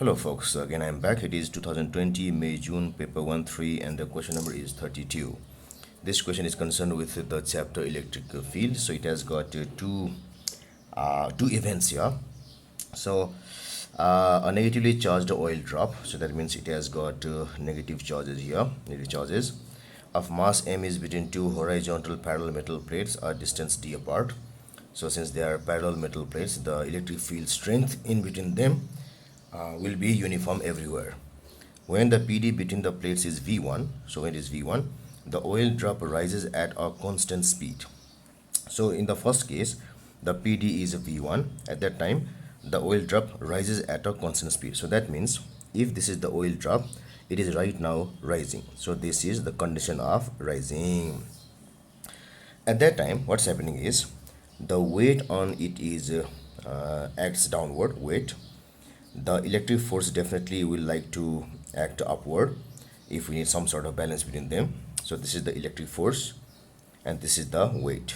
Hello folks, so again I'm back. It is 2020 May June paper 1-3 and the question number is 32. This question is concerned with the chapter electric field. So it has got two events here. So a negatively charged oil drop, so that means it has got negative charges here, negative charges of mass m is between two horizontal parallel metal plates are distance d apart. So since they are parallel metal plates, the electric field strength in between them will be uniform everywhere. When the PD between the plates is V1, so when it is V1, the oil drop rises at a constant speed. So in the first case, the PD is V1. At that time, the oil drop rises at a constant speed. So that means if this is the oil drop, it is right now rising. So this is the condition of rising. At that time, what's happening is the weight on it is acts downward, weight. The electric force definitely will like to act upward if we need some sort of balance between them. So this is the electric force and this is the weight.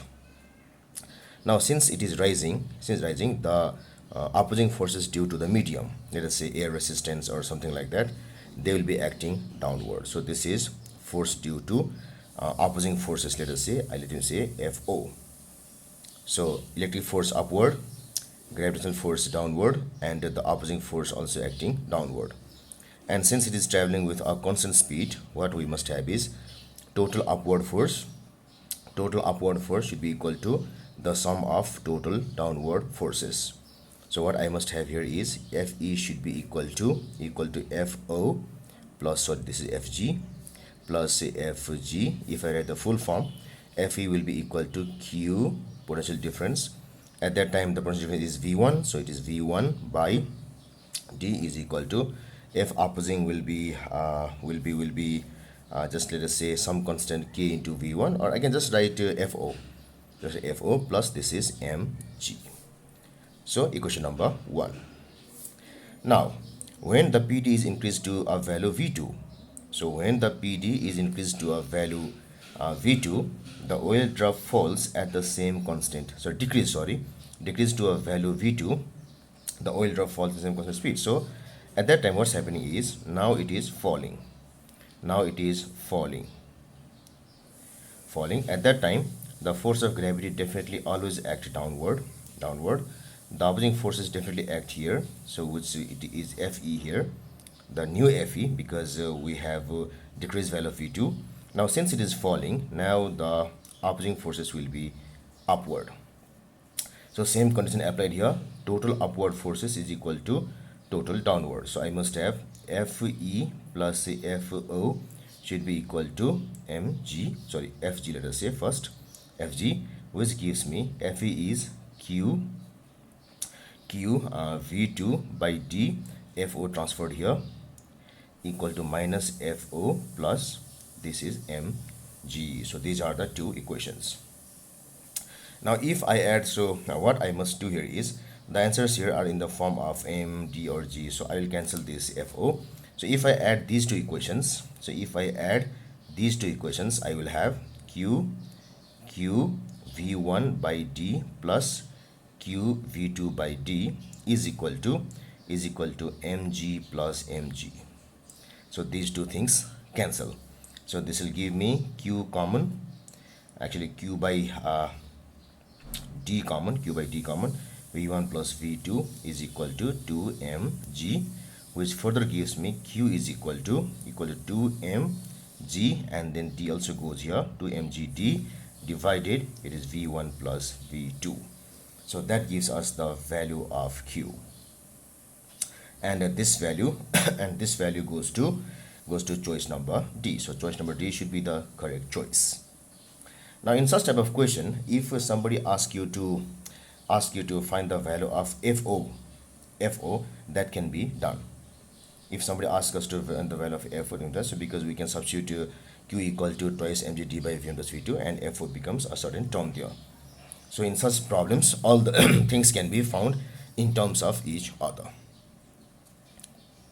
Now since it is rising, the opposing forces due to the medium, let us say air resistance or something like that, they will be acting downward. So this is force due to opposing forces, let me say FO. So electric force upward, gravitational force downward, and the opposing force also acting downward. And since it is traveling with a constant speed, what we must have is total upward force. Total upward force should be equal to the sum of total downward forces. So what I must have here is Fe should be equal to Fo plus, so this is Fg plus Fg. If I write the full form, Fe will be equal to Q potential difference. At that time the potential difference is V1, so it is V1 by D is equal to F opposing will be just let us say some constant K into V1, or I can just write Fo, just Fo plus this is Mg. So equation number 1. Now when the PD is increased to a value V2, so when the PD is increased to a value V2, the oil drop falls at the same constant, so decrease to a value V2, the oil drop falls at the same constant speed. So at that time what's happening is now it is falling. At that time the force of gravity definitely always act downward. The opposing forces definitely act here, so which it is Fe here, the new Fe, because we have decreased value of V2. Now since it is falling, now the opposing forces will be upward. So same condition applied here, total upward forces is equal to total downward. So I must have Fe plus Fo should be equal to Fg, let us say first, Fg, which gives me Fe is Q V2 by D, Fo transferred here, equal to minus Fo plus this is Mg. So these are the two equations. Now if I add, so now what I must do here is the answers here are in the form of M, D or G, so I will cancel this Fo. So if I add these two equations, I will have Q V1 by D plus Q V2 by D is equal to Mg plus Mg. So these two things cancel. So this will give me Q common, actually Q by D common, V1 plus V2 is equal to 2mg, which further gives me Q is equal to 2mg, and then D also goes here, 2mgd divided, it is V1 plus V2. So that gives us the value of Q, and this value goes to choice number D. So choice number D should be the correct choice. Now in such type of question, if somebody asks you to find the value of Fo, that can be done. If somebody asks us to find the value of Fo, so because we can substitute Q equal to twice mgd by V1 plus V2, and Fo becomes a certain term there. So in such problems, all the things can be found in terms of each other.